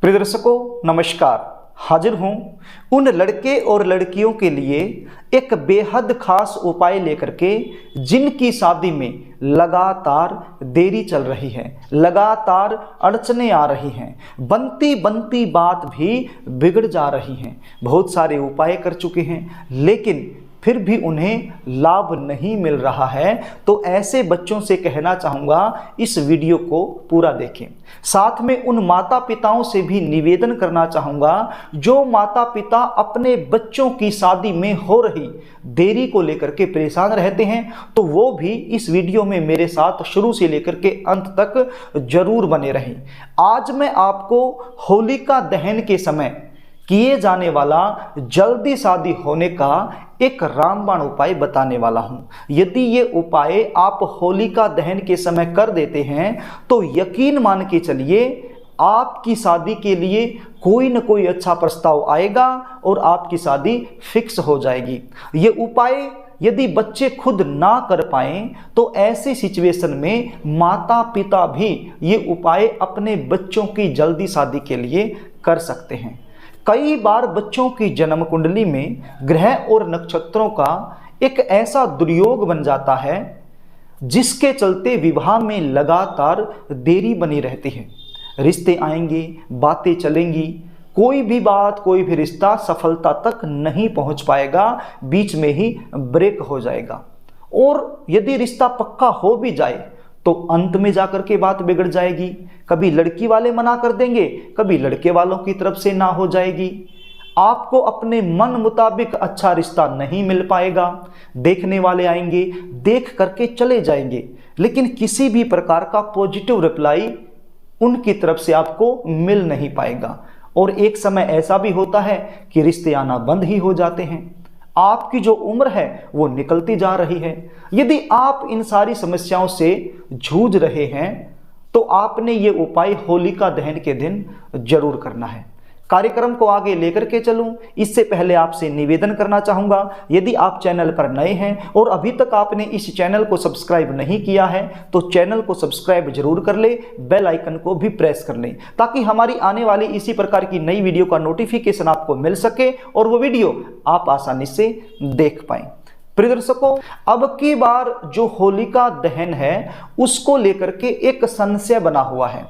प्रिय दर्शकों नमस्कार। हाजिर हूँ उन लड़के और लड़कियों के लिए एक बेहद खास उपाय लेकर के जिनकी शादी में लगातार देरी चल रही है, लगातार अड़चने आ रही हैं, बनती बनती बात भी बिगड़ जा रही हैं। बहुत सारे उपाय कर चुके हैं लेकिन फिर भी उन्हें लाभ नहीं मिल रहा है। तो ऐसे बच्चों से कहना चाहूँगा इस वीडियो को पूरा देखें। साथ में उन माता पिताओं से भी निवेदन करना चाहूँगा जो माता पिता अपने बच्चों की शादी में हो रही देरी को लेकर के परेशान रहते हैं, तो वो भी इस वीडियो में मेरे साथ शुरू से लेकर के अंत तक जरूर बने रहें। आज मैं आपको होलिका दहन के समय किए जाने वाला जल्दी शादी होने का एक रामबाण उपाय बताने वाला हूं। यदि ये उपाय आप होलिका दहन के समय कर देते हैं तो यकीन मान के चलिए आपकी शादी के लिए कोई न कोई अच्छा प्रस्ताव आएगा और आपकी शादी फिक्स हो जाएगी। ये उपाय यदि बच्चे खुद ना कर पाएं तो ऐसी सिचुएशन में माता पिता भी ये उपाय अपने बच्चों की जल्दी शादी के लिए कर सकते हैं। कई बार बच्चों की जन्म कुंडली में ग्रह और नक्षत्रों का एक ऐसा दुर्योग बन जाता है जिसके चलते विवाह में लगातार देरी बनी रहती है। रिश्ते आएंगे, बातें चलेंगी, कोई भी बात, कोई भी रिश्ता सफलता तक नहीं पहुंच पाएगा, बीच में ही ब्रेक हो जाएगा। और यदि रिश्ता पक्का हो भी जाए तो अंत में जाकर के बात बिगड़ जाएगी। कभी लड़की वाले मना कर देंगे, कभी लड़के वालों की तरफ से ना हो जाएगी। आपको अपने मन मुताबिक अच्छा रिश्ता नहीं मिल पाएगा। देखने वाले आएंगे, देख करके चले जाएंगे, लेकिन किसी भी प्रकार का पॉजिटिव रिप्लाई उनकी तरफ से आपको मिल नहीं पाएगा। और एक समय ऐसा भी होता है कि रिश्ते आना बंद ही हो जाते हैं। आपकी जो उम्र है वो निकलती जा रही है। यदि आप इन सारी समस्याओं से जूझ रहे हैं तो आपने ये उपाय होलिका दहन के दिन जरूर करना है। कार्यक्रम को आगे लेकर के चलूं इससे पहले आपसे निवेदन करना चाहूँगा, यदि आप चैनल पर नए हैं और अभी तक आपने इस चैनल को सब्सक्राइब नहीं किया है तो चैनल को सब्सक्राइब जरूर कर ले, बेल आइकन को भी प्रेस कर लें ताकि हमारी आने वाली इसी प्रकार की नई वीडियो का नोटिफिकेशन आपको मिल सके और वो वीडियो आप आसानी से देख पाएं। प्रिय दर्शकों, अब की बार जो होलिका दहन है उसको लेकर के एक संशय बना हुआ है।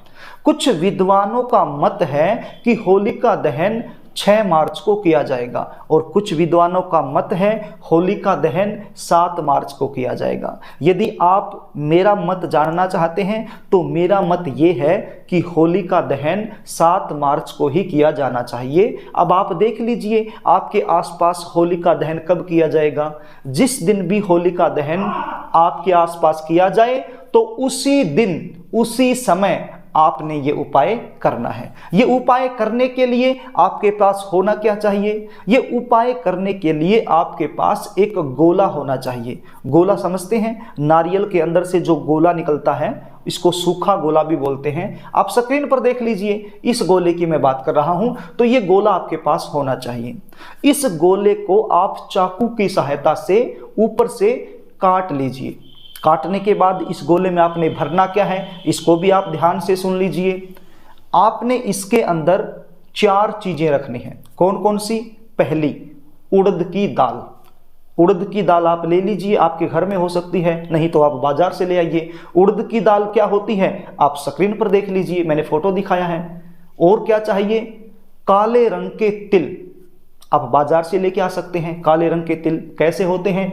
कुछ विद्वानों का मत है कि होलिका दहन 6 मार्च को किया जाएगा और कुछ विद्वानों का मत है होलिका दहन 7 मार्च को किया जाएगा। यदि आप मेरा मत जानना चाहते हैं तो मेरा मत ये है कि होलिका दहन 7 मार्च को ही किया जाना चाहिए। अब आप देख लीजिए आपके आसपास होलिका दहन कब किया जाएगा। जिस दिन भी होलिका दहन आपके आसपास किया जाए तो उसी दिन उसी समय आपने ये उपाय करना है। ये उपाय करने के लिए आपके पास होना क्या चाहिए? ये उपाय करने के लिए आपके पास एक गोला होना चाहिए। गोला समझते हैं? नारियल के अंदर से जो गोला निकलता है इसको सूखा गोला भी बोलते हैं। आप स्क्रीन पर देख लीजिए, इस गोले की मैं बात कर रहा हूं। तो ये गोला आपके पास होना चाहिए। इस गोले को आप चाकू की सहायता से ऊपर से काट लीजिए। काटने के बाद इस गोले में आपने भरना क्या है इसको भी आप ध्यान से सुन लीजिए। आपने इसके अंदर 4 चीजें रखनी हैं। कौन कौन सी? पहली, उड़द की दाल। उड़द की दाल आप ले लीजिए, आपके घर में हो सकती है, नहीं तो आप बाजार से ले आइए। उड़द की दाल क्या होती है आप स्क्रीन पर देख लीजिए, मैंने फोटो दिखाया है। और क्या चाहिए? काले रंग के तिल आप बाजार से लेके आ सकते हैं। काले रंग के तिल कैसे होते हैं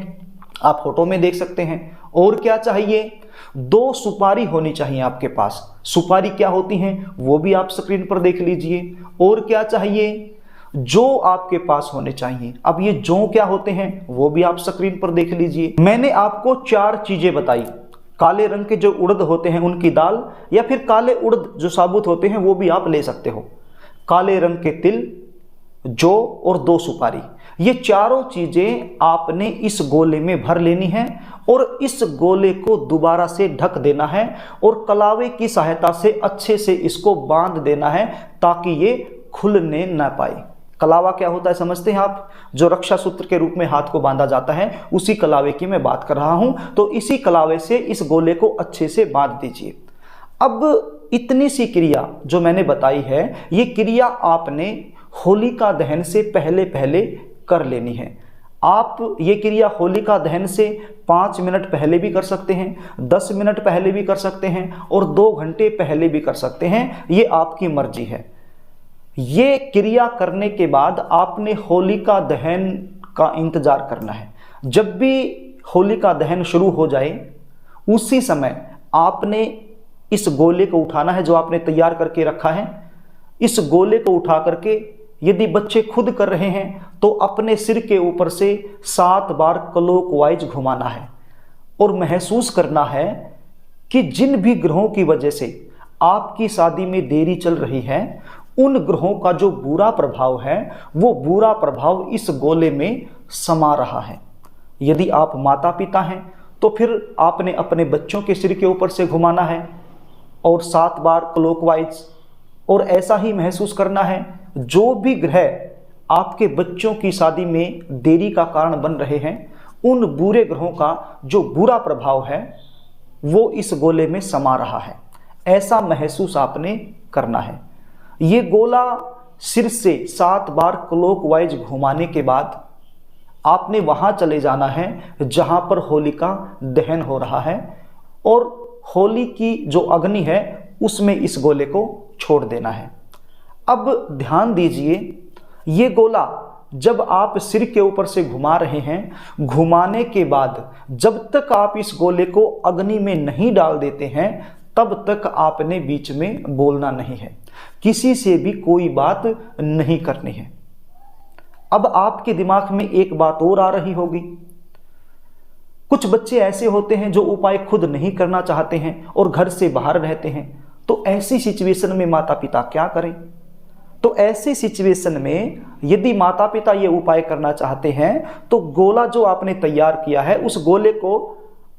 आप फोटो में देख सकते हैं। और क्या चाहिए? 2 सुपारी होनी चाहिए आपके पास। सुपारी क्या होती हैं वो भी आप स्क्रीन पर देख लीजिए। और क्या चाहिए? जौ आपके पास होने चाहिए। अब ये जौ क्या होते हैं वो भी आप स्क्रीन पर देख लीजिए। मैंने आपको 4 चीजें बताई। काले रंग के जो उड़द होते हैं उनकी दाल, या फिर काले उड़द जो साबुत होते हैं वो भी आप ले सकते हो। काले रंग के तिल, जौ और 2 सुपारी, ये चारों चीजें आपने इस गोले में भर लेनी है और इस गोले को दोबारा से ढक देना है और कलावे की सहायता से अच्छे से इसको बांध देना है ताकि ये खुलने ना पाए। कलावा क्या होता है समझते हैं आप? जो रक्षा सूत्र के रूप में हाथ को बांधा जाता है उसी कलावे की मैं बात कर रहा हूं। तो इसी कलावे से इस गोले को अच्छे से बांध दीजिए। अब इतनी सी क्रिया जो मैंने बताई है, ये क्रिया आपने होलिका दहन से पहले पहले कर लेनी है। आप ये क्रिया होलिका दहन से 5 मिनट पहले भी कर सकते हैं, 10 मिनट पहले भी कर सकते हैं और 2 घंटे पहले भी कर सकते हैं, ये आपकी मर्जी है। ये क्रिया करने के बाद आपने होलिका दहन का इंतजार करना है। जब भी होलिका दहन शुरू हो जाए उसी समय आपने इस गोले को उठाना है जो आपने तैयार करके रखा है। इस गोले को उठा करके यदि बच्चे खुद कर रहे हैं तो अपने सिर के ऊपर से 7 बार क्लॉकवाइज घुमाना है और महसूस करना है कि जिन भी ग्रहों की वजह से आपकी शादी में देरी चल रही है, उन ग्रहों का जो बुरा प्रभाव है वो बुरा प्रभाव इस गोले में समा रहा है। यदि आप माता पिता हैं तो फिर आपने अपने बच्चों के सिर के ऊपर से घुमाना है और 7 बार क्लॉकवाइज, और ऐसा ही महसूस करना है जो भी ग्रह आपके बच्चों की शादी में देरी का कारण बन रहे हैं, उन बुरे ग्रहों का जो बुरा प्रभाव है वो इस गोले में समा रहा है। ऐसा महसूस आपने करना है। ये गोला सिर से 7 बार क्लॉकवाइज घुमाने के बाद आपने वहां चले जाना है जहां पर होलिका दहन हो रहा है और होली की जो अग्नि है उसमें इस गोले को छोड़ देना है। अब ध्यान दीजिए, ये गोला जब आप सिर के ऊपर से घुमा रहे हैं, घुमाने के बाद जब तक आप इस गोले को अग्नि में नहीं डाल देते हैं तब तक आपने बीच में बोलना नहीं है, किसी से भी कोई बात नहीं करनी है। अब आपके दिमाग में एक बात और आ रही होगी, कुछ बच्चे ऐसे होते हैं जो उपाय खुद नहीं करना चाहते हैं और घर से बाहर रहते हैं, तो ऐसी सिचुएशन में माता पिता क्या करें? तो ऐसी सिचुएशन में यदि माता पिता ये उपाय करना चाहते हैं तो गोला जो आपने तैयार किया है उस गोले को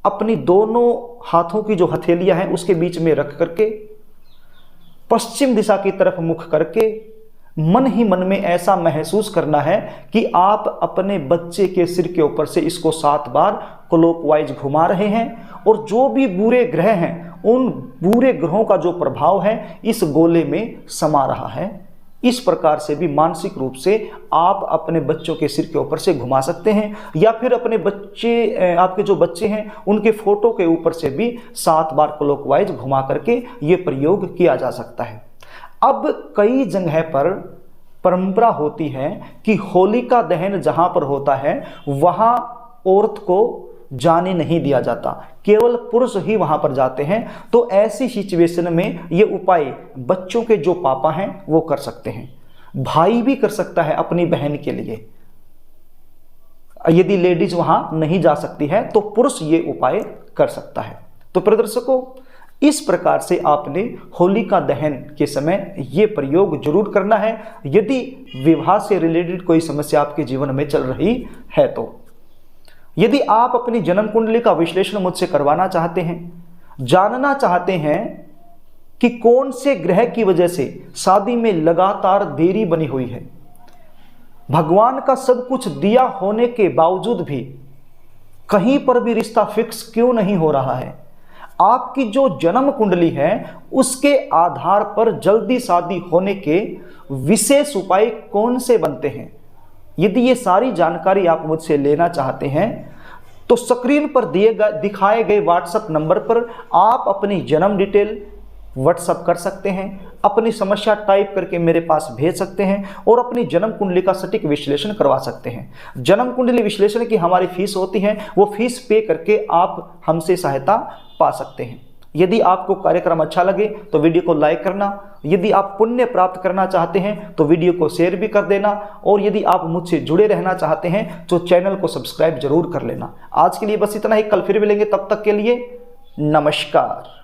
अपनी दोनों हाथों की जो हथेलियां हैं उसके बीच में रख करके पश्चिम दिशा की तरफ मुख करके मन ही मन में ऐसा महसूस करना है कि आप अपने बच्चे के सिर के ऊपर से इसको 7 बार क्लॉकवाइज घुमा रहे हैं और जो भी बुरे ग्रह हैं उन बुरे ग्रहों का जो प्रभाव है इस गोले में समा रहा है। इस प्रकार से भी मानसिक रूप से आप अपने बच्चों के सिर के ऊपर से घुमा सकते हैं, या फिर अपने बच्चे, आपके जो बच्चे हैं उनके फोटो के ऊपर से भी 7 बार क्लॉकवाइज घुमा करके ये प्रयोग किया जा सकता है। अब कई जगह पर परंपरा होती है कि होलिका दहन जहां पर होता है वहां औरत को जाने नहीं दिया जाता, केवल पुरुष ही वहां पर जाते हैं। तो ऐसी सिचुएशन में ये उपाय बच्चों के जो पापा हैं वो कर सकते हैं, भाई भी कर सकता है अपनी बहन के लिए। यदि लेडीज वहां नहीं जा सकती है तो पुरुष ये उपाय कर सकता है। तो प्रिय दर्शकों, इस प्रकार से आपने होलिका दहन के समय ये प्रयोग जरूर करना है यदि विवाह से रिलेटेड कोई समस्या आपके जीवन में चल रही है। तो यदि आप अपनी जन्म कुंडली का विश्लेषण मुझसे करवाना चाहते हैं, जानना चाहते हैं कि कौन से ग्रह की वजह से शादी में लगातार देरी बनी हुई है, भगवान का सब कुछ दिया होने के बावजूद भी कहीं पर भी रिश्ता फिक्स क्यों नहीं हो रहा है, आपकी जो जन्म कुंडली है उसके आधार पर जल्दी शादी होने के विशेष उपाय कौन से बनते हैं, यदि ये सारी जानकारी आप मुझसे लेना चाहते हैं तो स्क्रीन पर दिखाए गए व्हाट्सएप नंबर पर आप अपनी जन्म डिटेल व्हाट्सएप कर सकते हैं, अपनी समस्या टाइप करके मेरे पास भेज सकते हैं और अपनी जन्म कुंडली का सटीक विश्लेषण करवा सकते हैं। जन्म कुंडली विश्लेषण की हमारी फीस होती है, वो फीस पे करके आप हमसे सहायता पा सकते हैं। यदि आपको कार्यक्रम अच्छा लगे तो वीडियो को लाइक करना, यदि आप पुण्य प्राप्त करना चाहते हैं तो वीडियो को शेयर भी कर देना, और यदि आप मुझसे जुड़े रहना चाहते हैं तो चैनल को सब्सक्राइब जरूर कर लेना। आज के लिए बस इतना ही, कल फिर मिलेंगे, तब तक के लिए नमस्कार।